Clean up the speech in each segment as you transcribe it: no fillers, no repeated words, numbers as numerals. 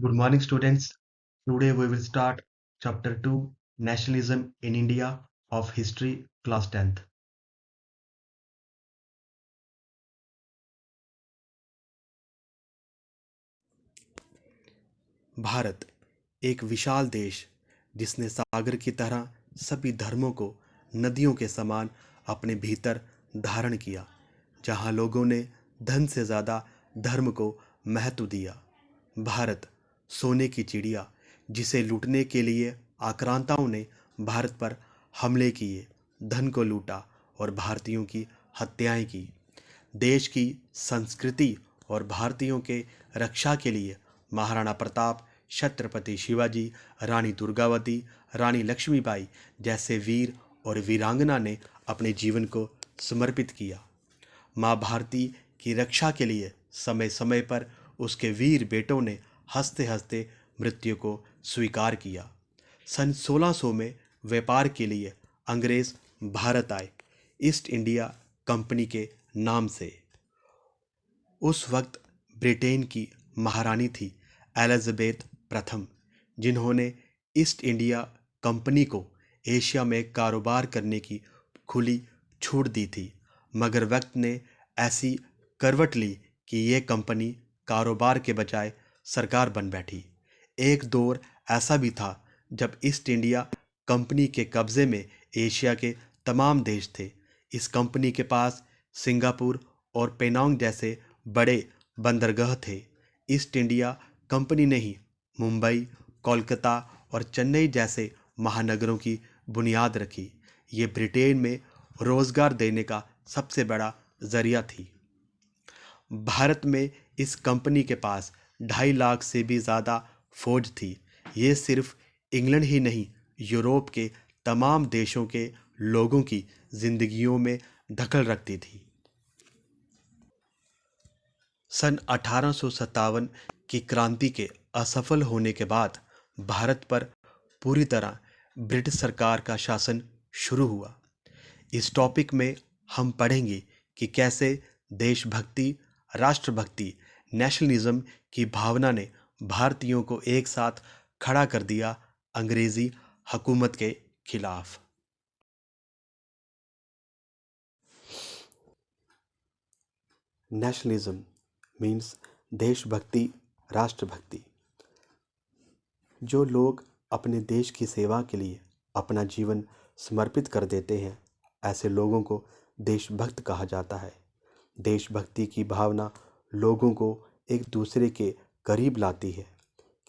Good morning, students. Today we will start Chapter 2 Nationalism in India of History, Class 10th. Bharat एक विशाल देश जिसने सागर की तरह सभी धर्मों को नदियों के समान अपने भीतर धारण किया, जहां लोगों ने धन से ज़्यादा धर्म को महत्व दिया। भारत सोने की चिड़िया, जिसे लूटने के लिए आक्रांताओं ने भारत पर हमले किए, धन को लूटा और भारतीयों की हत्याएं की। देश की संस्कृति और भारतीयों के रक्षा के लिए महाराणा प्रताप, छत्रपति शिवाजी, रानी दुर्गावती, रानी लक्ष्मीबाई जैसे वीर और वीरांगना ने अपने जीवन को समर्पित किया। माँ भारती की रक्षा के लिए समय समय पर उसके वीर बेटों ने हंसते हंसते मृत्यु को स्वीकार किया। सन 1600 में व्यापार के लिए अंग्रेज भारत आए, ईस्ट इंडिया कंपनी के नाम से। उस वक्त ब्रिटेन की महारानी थी एलिजाबेथ प्रथम, जिन्होंने ईस्ट इंडिया कंपनी को एशिया में कारोबार करने की खुली छूट दी थी, मगर वक्त ने ऐसी करवट ली कि ये कंपनी कारोबार के बजाय सरकार बन बैठी। एक दौर ऐसा भी था जब ईस्ट इंडिया कंपनी के कब्जे में एशिया के तमाम देश थे। इस कंपनी के पास सिंगापुर और पेनांग जैसे बड़े बंदरगाह थे। ईस्ट इंडिया कंपनी ने ही मुंबई, कोलकाता और चेन्नई जैसे महानगरों की बुनियाद रखी। ये ब्रिटेन में रोजगार देने का सबसे बड़ा जरिया थी। भारत में इस कंपनी के पास 2.5 लाख से भी ज़्यादा फौज थी। ये सिर्फ इंग्लैंड ही नहीं, यूरोप के तमाम देशों के लोगों की जिंदगियों में दखल रखती थी। सन 1857 की क्रांति के असफल होने के बाद भारत पर पूरी तरह ब्रिटिश सरकार का शासन शुरू हुआ। इस टॉपिक में हम पढ़ेंगे कि कैसे देशभक्ति, राष्ट्रभक्ति, नेशनलिज्म की भावना ने भारतीयों को एक साथ खड़ा कर दिया अंग्रेजी हुकूमत के खिलाफ। नेशनलिज्म मीन्स देशभक्ति, राष्ट्रभक्ति। जो लोग अपने देश की सेवा के लिए अपना जीवन समर्पित कर देते हैं, ऐसे लोगों को देशभक्त कहा जाता है। देशभक्ति की भावना लोगों को एक दूसरे के करीब लाती है।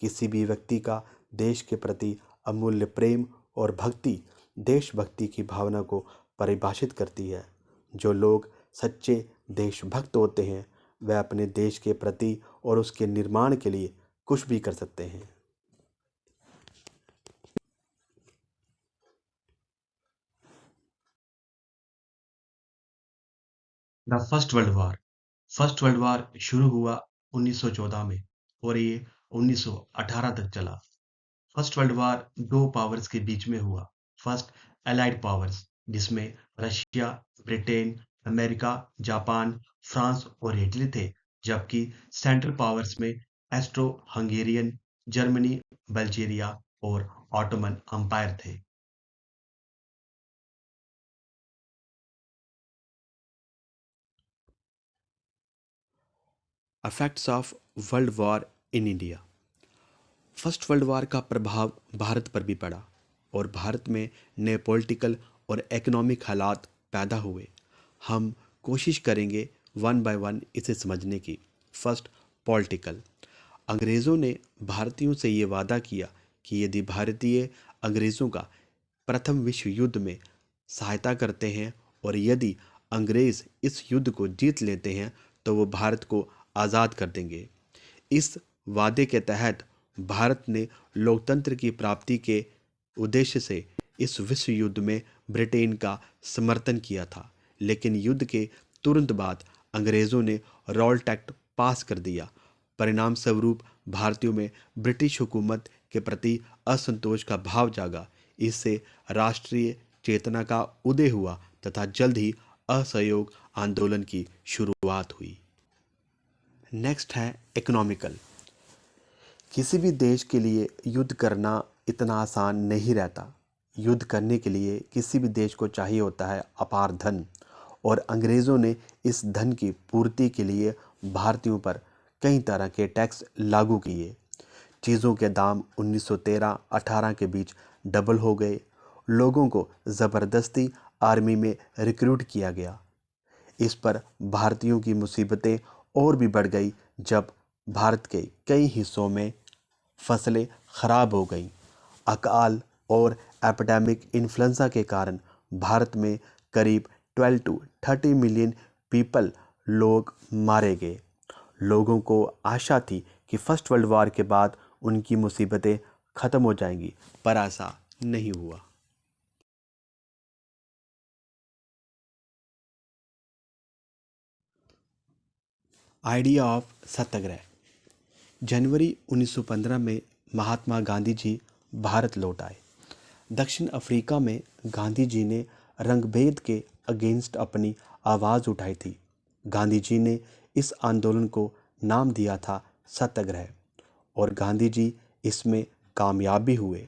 किसी भी व्यक्ति का देश के प्रति अमूल्य प्रेम और भक्ति देशभक्ति की भावना को परिभाषित करती है। जो लोग सच्चे देशभक्त होते हैं, वह अपने देश के प्रति और उसके निर्माण के लिए कुछ भी कर सकते हैं। The first world war. First world war शुरू हुआ 1914 में और ये 1918 तक चला। फर्स्ट वर्ल्ड वॉर दो पावर्स के बीच में हुआ। फर्स्ट एलाइड पावर्स, जिसमें Russia, Britain, America, Japan, France और इटली थे, जबकि सेंट्रल पावर्स में एस्ट्रो हंगेरियन, जर्मनी, बल्गेरिया और ऑटोमन अंपायर थे। Effects of world war in India. First world war का प्रभाव भारत पर भी पड़ा और भारत में नए पॉलिटिकल और इकोनॉमिक हालात पैदा हुए। हम कोशिश करेंगे वन बाय वन इसे समझने की। First, political. अंग्रेज़ों ने भारतीयों से ये वादा किया कि यदि भारतीय अंग्रेज़ों का प्रथम विश्व युद्ध में सहायता करते हैं और यदि अंग्रेज़ इस युद्ध को जीत लेते हैं तो वो भारत को आज़ाद कर देंगे। इस वादे के तहत भारत ने लोकतंत्र की प्राप्ति के उद्देश्य से इस विश्व युद्ध में ब्रिटेन का समर्थन किया था, लेकिन युद्ध के तुरंत बाद अंग्रेज़ों ने रॉल्ट एक्ट पास कर दिया। परिणाम स्वरूप भारतीयों में ब्रिटिश हुकूमत के प्रति असंतोष का भाव जागा। इससे राष्ट्रीय चेतना का उदय हुआ तथा जल्द ही असहयोग आंदोलन की शुरुआत हुई। नेक्स्ट है इकोनॉमिकल। किसी भी देश के लिए युद्ध करना इतना आसान नहीं रहता। युद्ध करने के लिए किसी भी देश को चाहिए होता है अपार धन, और अंग्रेज़ों ने इस धन की पूर्ति के लिए भारतीयों पर कई तरह के टैक्स लागू किए। चीज़ों के दाम 1913-18 के बीच डबल हो गए। लोगों को ज़बरदस्ती आर्मी में रिक्रूट किया गया। इस पर भारतीयों की मुसीबतें और भी बढ़ गई जब भारत के कई हिस्सों में फसलें खराब हो गईं। अकाल और एपिडेमिक इन्फ्लुएंजा के कारण भारत में करीब 12 to 30 मिलियन लोग मारे गए। लोगों को आशा थी कि फर्स्ट वर्ल्ड वॉर के बाद उनकी मुसीबतें ख़त्म हो जाएंगी, पर ऐसा नहीं हुआ। आइडिया ऑफ सत्याग्रह। जनवरी 1915 में महात्मा गांधी जी भारत लौट आए। दक्षिण अफ्रीका में गांधी जी ने रंगभेद के अगेंस्ट अपनी आवाज़ उठाई थी। गांधी जी ने इस आंदोलन को नाम दिया था सत्याग्रह, और गांधी जी इसमें कामयाब भी हुए।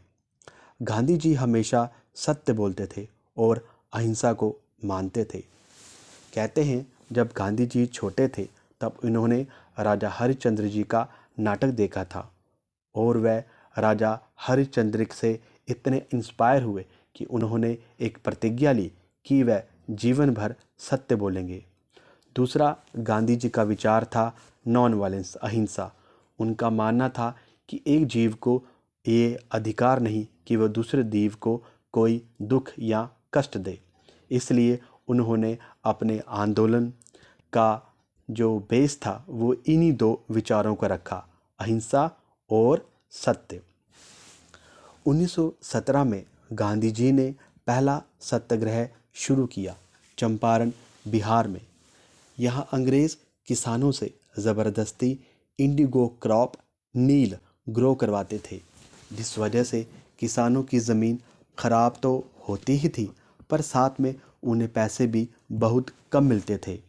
गांधी जी हमेशा सत्य बोलते थे और अहिंसा को मानते थे। कहते हैं जब गांधी जी छोटे थे तब इन्होंने राजा हरिश्चंद्र जी का नाटक देखा था, और वह राजा हरिश्चंद्र से इतने इंस्पायर हुए कि उन्होंने एक प्रतिज्ञा ली कि वह जीवन भर सत्य बोलेंगे। दूसरा गांधी जी का विचार था नॉन वायलेंस, अहिंसा। उनका मानना था कि एक जीव को ये अधिकार नहीं कि वह दूसरे जीव को कोई दुख या कष्ट दे। इसलिए उन्होंने अपने आंदोलन का जो बेस था वो इन्हीं दो विचारों को रखा, अहिंसा और सत्य। 1917 में गांधी जी ने पहला सत्याग्रह शुरू किया चंपारण, बिहार में। यहाँ अंग्रेज़ किसानों से ज़बरदस्ती इंडिगो क्रॉप नील ग्रो करवाते थे, जिस वजह से किसानों की ज़मीन खराब तो होती ही थी, पर साथ में उन्हें पैसे भी बहुत कम मिलते थे।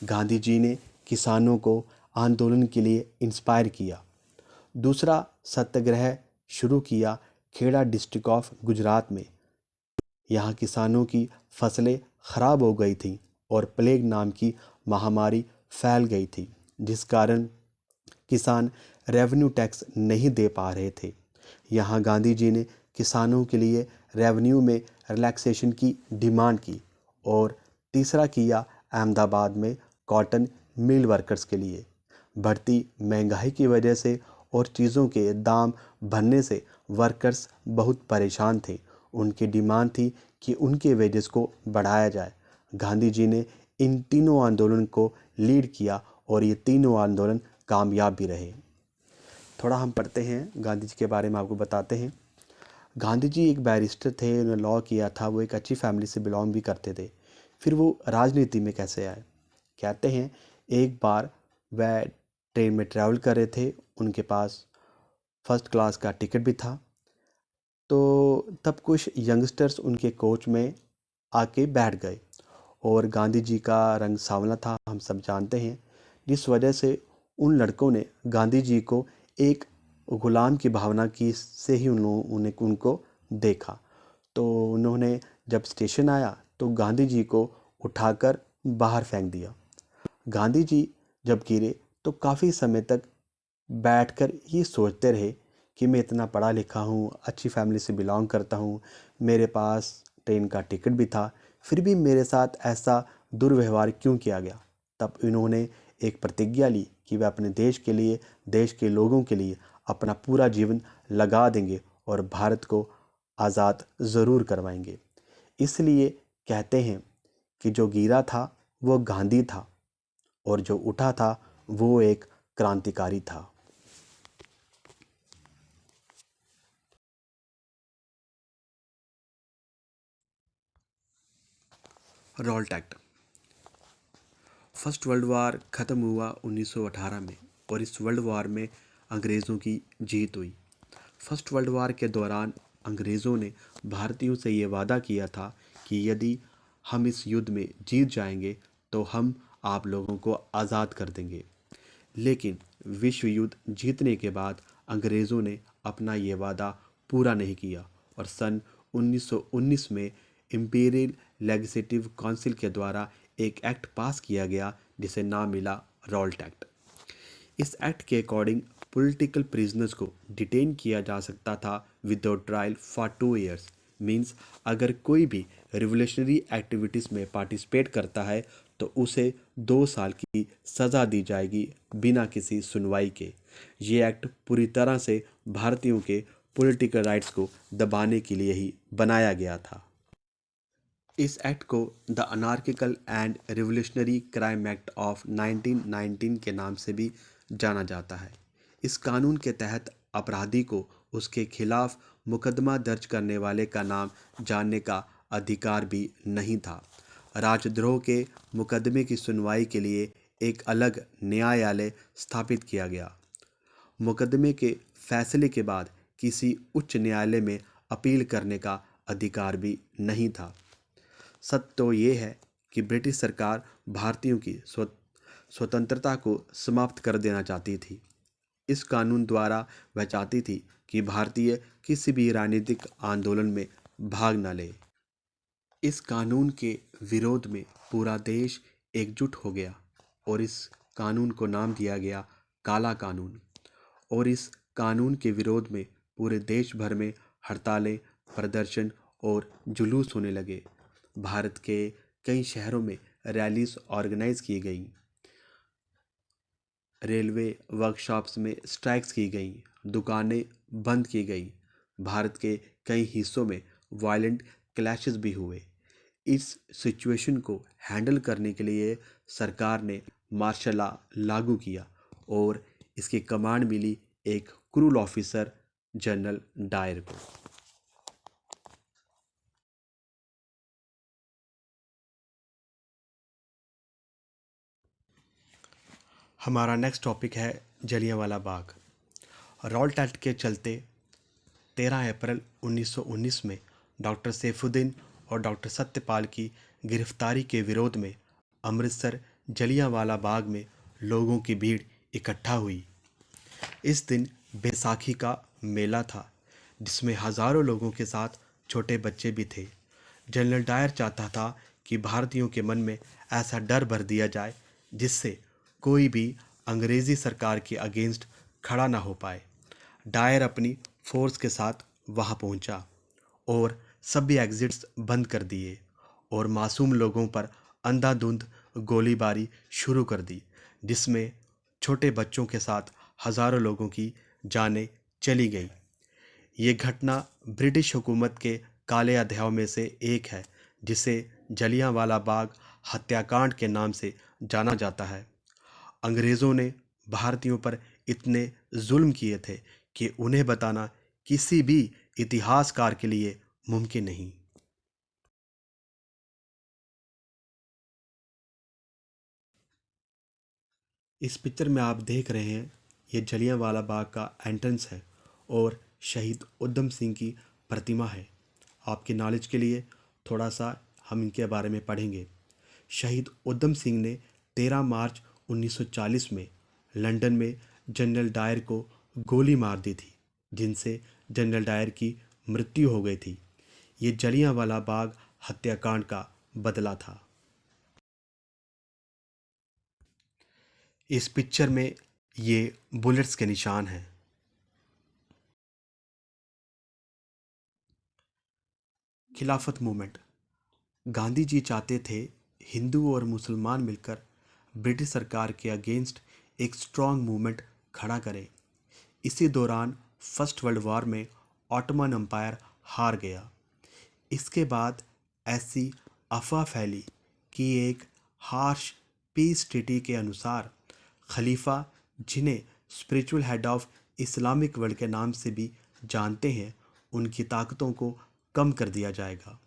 गांधी जी ने किसानों को आंदोलन के लिए इंस्पायर किया। दूसरा सत्याग्रह शुरू किया खेड़ा डिस्ट्रिक्ट ऑफ गुजरात में। यहाँ किसानों की फसलें खराब हो गई थीं और प्लेग नाम की महामारी फैल गई थी, जिस कारण किसान रेवेन्यू टैक्स नहीं दे पा रहे थे। यहाँ गांधी जी ने किसानों के लिए रेवेन्यू में रिलैक्सेशन की डिमांड की। और तीसरा किया अहमदाबाद में कॉटन मिल वर्कर्स के लिए। बढ़ती महंगाई की वजह से और चीज़ों के दाम बढ़ने से वर्कर्स बहुत परेशान थे। उनकी डिमांड थी कि उनके वेजेस को बढ़ाया जाए। गांधी जी ने इन तीनों आंदोलन को लीड किया और ये तीनों आंदोलन कामयाब भी रहे। थोड़ा हम पढ़ते हैं गांधी जी के बारे में, आपको बताते हैं। गांधी जी एक बैरिस्टर थे, उन्होंने लॉ किया था, वो एक अच्छी फैमिली से बिलोंग भी करते थे। फिर वो राजनीति में कैसे आए? कहते हैं एक बार वह ट्रेन में ट्रैवल कर रहे थे, उनके पास फर्स्ट क्लास का टिकट भी था। तो तब कुछ यंगस्टर्स उनके कोच में आके बैठ गए, और गांधी जी का रंग सांवला था, हम सब जानते हैं, जिस वजह से उन लड़कों ने गांधी जी को एक गुलाम की भावना की से ही उनको देखा। तो उन्होंने जब स्टेशन आया तो गांधी जी को उठाकर बाहर फेंक दिया। गांधी जी जब गिरे तो काफ़ी समय तक बैठकर ये सोचते रहे कि मैं इतना पढ़ा लिखा हूँ, अच्छी फैमिली से बिलोंग करता हूँ, मेरे पास ट्रेन का टिकट भी था, फिर भी मेरे साथ ऐसा दुर्व्यवहार क्यों किया गया। तब इन्होंने एक प्रतिज्ञा ली कि वे अपने देश के लिए, देश के लोगों के लिए अपना पूरा जीवन लगा देंगे और भारत को आज़ाद ज़रूर करवाएंगे। इसलिए कहते हैं कि जो गिरा था वो गांधी था, और जो उठा था वो एक क्रांतिकारी था। Raoult act. First world war ख़त्म हुआ 1918 में, और इस वर्ल्ड वॉर में अंग्रेज़ों की जीत हुई। फर्स्ट वर्ल्ड वॉर के दौरान अंग्रेज़ों ने भारतीयों से ये वादा किया था कि यदि हम इस युद्ध में जीत जाएंगे तो हम आप लोगों को आज़ाद कर देंगे। लेकिन विश्व युद्ध जीतने के बाद अंग्रेज़ों ने अपना ये वादा पूरा नहीं किया और सन 1919 में इम्पीरियल लेजिस्लेटिव काउंसिल के द्वारा एक एक्ट पास किया गया जिसे नाम मिला रॉल्ट एक्ट। इस एक्ट के अकॉर्डिंग पॉलिटिकल प्रिजनर्स को डिटेन किया जा सकता था without trial for 2 years. Means अगर कोई भी रिवोल्यूशनरी एक्टिविटीज़ में पार्टिसिपेट करता है तो उसे 2 साल की सज़ा दी जाएगी बिना किसी सुनवाई के। ये एक्ट पूरी तरह से भारतीयों के पॉलिटिकल राइट्स को दबाने के लिए ही बनाया गया था। इस एक्ट को the anarchical and revolutionary crime act of 1919 के नाम से भी जाना जाता है। इस कानून के तहत अपराधी को उसके खिलाफ मुकदमा दर्ज करने वाले का नाम जानने का अधिकार भी नहीं था। राजद्रोह के मुकदमे की सुनवाई के लिए एक अलग न्यायालय स्थापित किया गया। मुकदमे के फैसले के बाद किसी उच्च न्यायालय में अपील करने का अधिकार भी नहीं था। सत्य तो ये है कि ब्रिटिश सरकार भारतीयों की स्वतंत्रता को समाप्त कर देना चाहती थी। इस कानून द्वारा वह चाहती थी कि भारतीय किसी भी राजनीतिक आंदोलन में भाग न ले। इस कानून के विरोध में पूरा देश एकजुट हो गया और इस कानून को नाम दिया गया काला कानून। और इस कानून के विरोध में पूरे देश भर में हड़तालें, प्रदर्शन और जुलूस होने लगे। भारत के कई शहरों में रैलीज ऑर्गेनाइज की गई, रेलवे वर्कशॉप्स में स्ट्राइक्स की गई, दुकानें बंद की गई। भारत के कई हिस्सों में वायलेंट क्लैशेस भी हुए। इस सिचुएशन को हैंडल करने के लिए सरकार ने मार्शल लॉ लागू किया और इसकी कमांड मिली एक क्रूल ऑफिसर जनरल डायर को। हमारा नेक्स्ट टॉपिक है जलियांवाला बाग। रॉल्ट एक्ट के चलते 13 अप्रैल 1919 में डॉक्टर सैफुद्दीन और डॉक्टर सत्यपाल की गिरफ्तारी के विरोध में अमृतसर जलियांवाला बाग में लोगों की भीड़ इकट्ठा हुई। इस दिन बैसाखी का मेला था जिसमें हज़ारों लोगों के साथ छोटे बच्चे भी थे। जनरल डायर चाहता था कि भारतीयों के मन में ऐसा डर भर दिया जाए जिससे कोई भी अंग्रेज़ी सरकार के अगेंस्ट खड़ा ना हो पाए। डायर अपनी फोर्स के साथ वहां पहुंचा और सभी एग्जिट्स बंद कर दिए और मासूम लोगों पर अंधाधुंध गोलीबारी शुरू कर दी, जिसमें छोटे बच्चों के साथ हज़ारों लोगों की जानें चली गई। ये घटना ब्रिटिश हुकूमत के काले अध्यायों में से एक है जिसे जलियांवाला बाग हत्याकांड के नाम से जाना जाता है। अंग्रेज़ों ने भारतीयों पर इतने जुल्म किए थे कि उन्हें बताना किसी भी इतिहासकार के लिए मुमकिन नहीं। इस पिक्चर में आप देख रहे हैं ये जलियांवाला बाग का एंट्रेंस है और शहीद उधम सिंह की प्रतिमा है। आपके नॉलेज के लिए थोड़ा सा हम इनके बारे में पढ़ेंगे। शहीद उधम सिंह ने 13 मार्च 1940 में लंदन में जनरल डायर को गोली मार दी थी, जिनसे जनरल डायर की मृत्यु हो गई थी। ये जलियांवाला बाग हत्याकांड का बदला था। इस पिक्चर में ये बुलेट्स के निशान हैं। खिलाफत मूवमेंट। गांधी जी चाहते थे हिंदू और मुसलमान मिलकर ब्रिटिश सरकार के अगेंस्ट एक स्ट्रांग मूवमेंट खड़ा करें। इसी दौरान फर्स्ट वर्ल्ड वॉर में ऑटोमन एम्पायर हार गया। इसके बाद ऐसी अफवाह फैली कि एक हार्श पीस ट्रीटी के अनुसार खलीफा, जिन्हें spiritual head of Islamic world के नाम से भी जानते हैं, उनकी ताकतों को कम कर दिया जाएगा।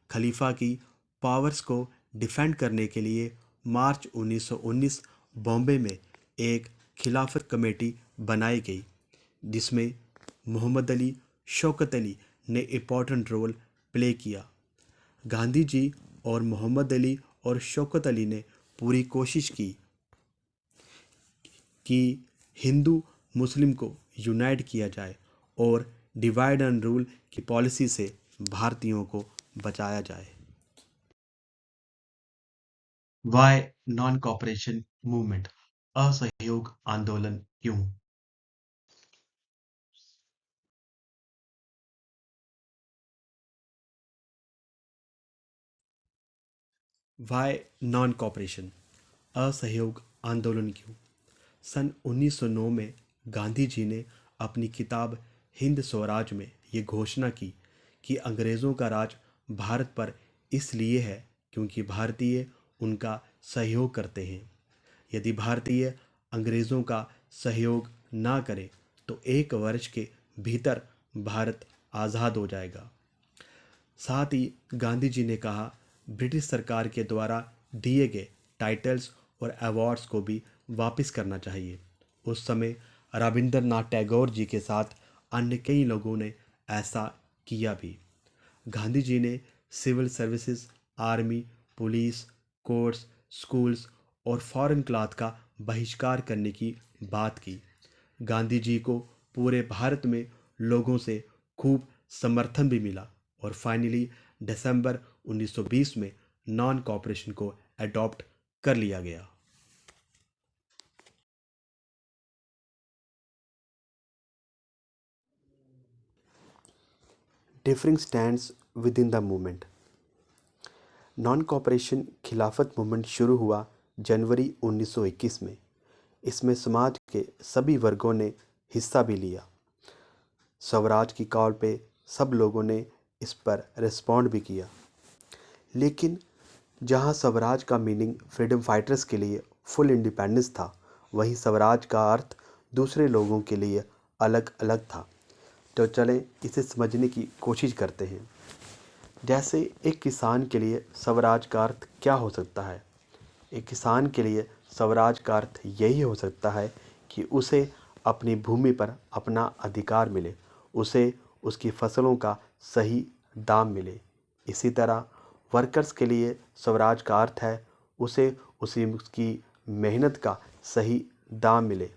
खलीफा की पावर्स को डिफेंड करने के लिए मार्च 1919 बॉम्बे में एक खिलाफत कमेटी बनाई गई जिसमें मोहम्मद अली, शौकत अली ने इम्पोर्टेंट रोल प्ले किया। गांधी जी और मोहम्मद अली और शौकत अली ने पूरी कोशिश की कि हिंदू मुस्लिम को यूनाइट किया जाए और डिवाइड एंड रूल की पॉलिसी से भारतीयों को बचाया जाए। वाई नॉन कॉपरेशन मूवमेंट, असहयोग आंदोलन क्यों? वाई नॉन कॉपरेशन, असहयोग आंदोलन क्यों? सन 1909 में गांधी जी ने अपनी किताब हिंद स्वराज में ये घोषणा की कि अंग्रेज़ों का राज भारत पर इसलिए है क्योंकि भारतीय उनका सहयोग करते हैं। यदि भारतीय अंग्रेज़ों का सहयोग ना करें तो 1 वर्ष के भीतर भारत आज़ाद हो जाएगा। साथ ही गांधी जी ने कहा ब्रिटिश सरकार के द्वारा दिए गए टाइटल्स और अवार्ड्स को भी वापस करना चाहिए। उस समय रविंद्रनाथ टैगोर जी के साथ अन्य कई लोगों ने ऐसा किया भी। गांधी जी ने civil services, army, police, courts, schools और फॉरेन क्लॉथ का बहिष्कार करने की बात की। गांधी जी को पूरे भारत में लोगों से खूब समर्थन भी मिला और फाइनली दिसंबर 1920 में नॉन कॉपरेशन को अडॉप्ट कर लिया गया। Differing stands with in the movement. Non cooperation खिलाफत मूवमेंट शुरू हुआ जनवरी 1921 में। इसमें समाज के सभी वर्गों ने हिस्सा भी लिया। स्वराज की कॉल पे सब लोगों ने इस पर रिस्पॉन्ड भी किया। लेकिन जहां स्वराज का मीनिंग फ्रीडम फाइटर्स के लिए फुल इंडिपेंडेंस था, वहीं स्वराज का अर्थ दूसरे लोगों के लिए अलग अलग था। तो चलें इसे समझने की कोशिश करते हैं। जैसे एक किसान के लिए स्वराज का अर्थ क्या हो सकता है? एक किसान के लिए स्वराज का अर्थ यही हो सकता है कि उसे अपनी भूमि पर अपना अधिकार मिले, उसे उसकी फसलों का सही दाम मिले। इसी तरह वर्कर्स के लिए स्वराज का अर्थ है उसे उसकी मेहनत का सही दाम मिले।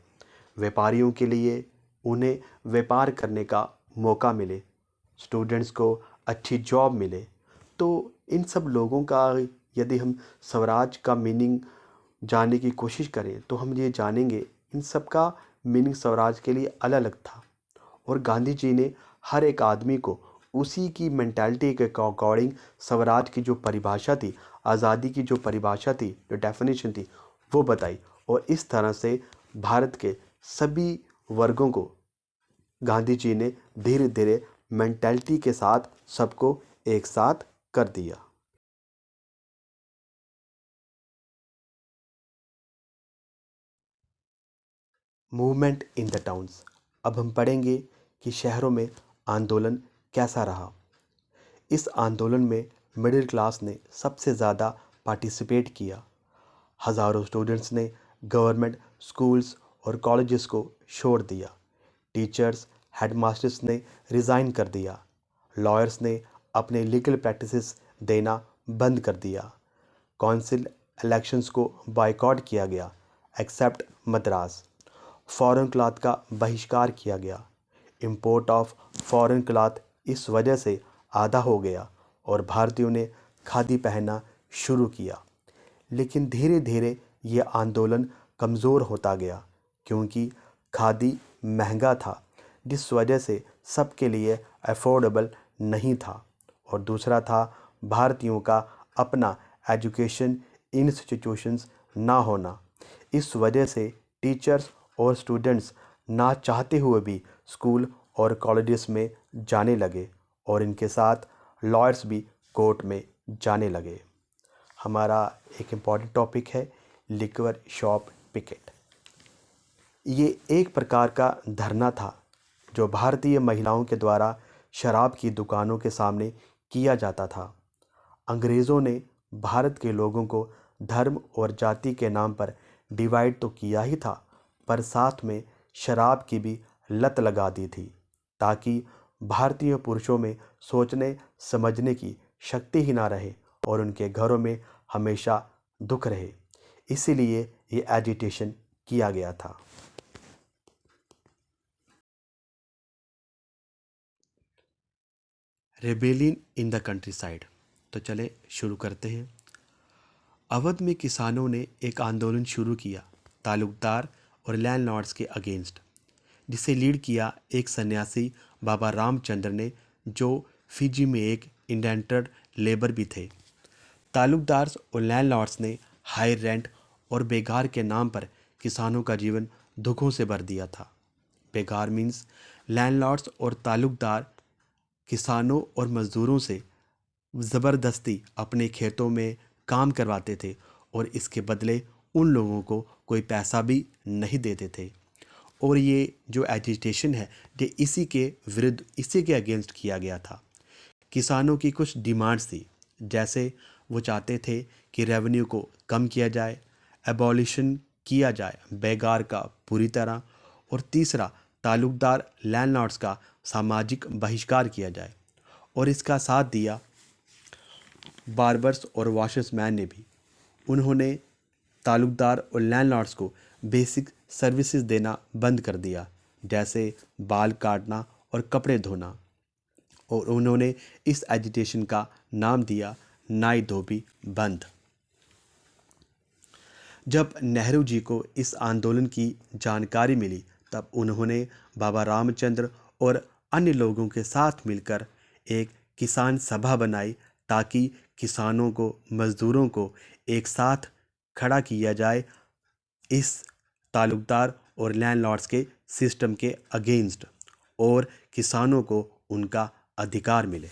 व्यापारियों के लिए उन्हें व्यापार करने का मौका मिले। स्टूडेंट्स को अच्छी जॉब मिले। तो इन सब लोगों का यदि हम स्वराज का मीनिंग जानने की कोशिश करें तो हम ये जानेंगे इन सब का मीनिंग स्वराज के लिए अलग अलग था। और गांधी जी ने हर एक आदमी को उसी की मेंटालिटी के अकॉर्डिंग स्वराज की जो परिभाषा थी, आज़ादी की जो परिभाषा थी, जो डेफिनेशन थी, वो बताई। और इस तरह से भारत के सभी वर्गों को गांधी जी ने धीरे धीरे मेंटालिटी के साथ सबको एक साथ कर दिया। Movement in the towns. अब हम पढ़ेंगे कि शहरों में आंदोलन कैसा रहा। इस आंदोलन में मिडिल क्लास ने सबसे ज़्यादा पार्टिसिपेट किया। हज़ारों स्टूडेंट्स ने गवर्नमेंट स्कूल्स और कॉलेजेस को छोड़ दिया। टीचर्स, हेडमास्टर्स ने रिज़ाइन कर दिया। लॉयर्स ने अपने लीगल प्रैक्टिसेस देना बंद कर दिया। काउंसिल इलेक्शंस को बायकॉट किया गया एक्सेप्ट मद्रास। फॉरेन क्लॉथ का बहिष्कार किया गया। इंपोर्ट ऑफ फॉरेन क्लॉथ इस वजह से आधा हो गया और भारतीयों ने खादी पहनना शुरू किया। लेकिन धीरे धीरे ये आंदोलन कमज़ोर होता गया क्योंकि खादी महंगा था, जिस वजह से सबके लिए अफोर्डेबल नहीं था। और दूसरा था भारतीयों का अपना एजुकेशन इंस्टीट्यूशंस ना होना। इस वजह से टीचर्स और स्टूडेंट्स ना चाहते हुए भी स्कूल और कॉलेजेस में जाने लगे और इनके साथ लॉयर्स भी कोर्ट में जाने लगे। हमारा एक इम्पॉर्टेंट टॉपिक है लिक्वर शॉप पिकेट। ये एक प्रकार का धरना था जो भारतीय महिलाओं के द्वारा शराब की दुकानों के सामने किया जाता था। अंग्रेज़ों ने भारत के लोगों को धर्म और जाति के नाम पर डिवाइड तो किया ही था, पर साथ में शराब की भी लत लगा दी थी ताकि भारतीय पुरुषों में सोचने समझने की शक्ति ही ना रहे और उनके घरों में हमेशा दुख रहे। इसीलिए ये एजिटेशन किया गया था। Rebellion in the country side. तो चले शुरू करते हैं। अवध में किसानों ने एक आंदोलन शुरू किया तालुकदार और लैंडलॉर्ड्स के अगेंस्ट, जिसे लीड किया एक सन्यासी बाबा रामचंद्र ने, जो फिजी में एक इंडेंटर्ड लेबर भी थे। तालुकदार्स और लैंडलॉर्ड्स ने हाई रेंट और बेगार के नाम पर किसानों का जीवन दुखों से भर दिया था। बेगार मीन्स लैंडलॉर्ड्स और तालुकदार किसानों और मज़दूरों से ज़बरदस्ती अपने खेतों में काम करवाते थे और इसके बदले उन लोगों को कोई पैसा भी नहीं देते थे। और ये जो एजिटेशन है ये इसी के विरुद्ध, इसी के अगेंस्ट किया गया था। किसानों की कुछ डिमांड्स थी, जैसे वो चाहते थे कि रेवेन्यू को कम किया जाए, एबॉलिशन किया जाए बेगार का पूरी तरह, और तीसरा तालुकदार लैंडलॉर्ड्स का सामाजिक बहिष्कार किया जाए। और इसका साथ दिया बार्बर्स और वॉशर्समैन ने भी। उन्होंने तालुकदार और लैंडलॉर्ड्स को बेसिक सर्विसेज देना बंद कर दिया, जैसे बाल काटना और कपड़े धोना। और उन्होंने इस एजिटेशन का नाम दिया नाई धोबी बंद। जब नेहरू जी को इस आंदोलन की जानकारी मिली तब उन्होंने बाबा रामचंद्र और अन्य लोगों के साथ मिलकर एक किसान सभा बनाई, ताकि किसानों को, मज़दूरों को एक साथ खड़ा किया जाए इस तालुकदार और लैंडलॉर्ड्स के सिस्टम के अगेंस्ट, और किसानों को उनका अधिकार मिले।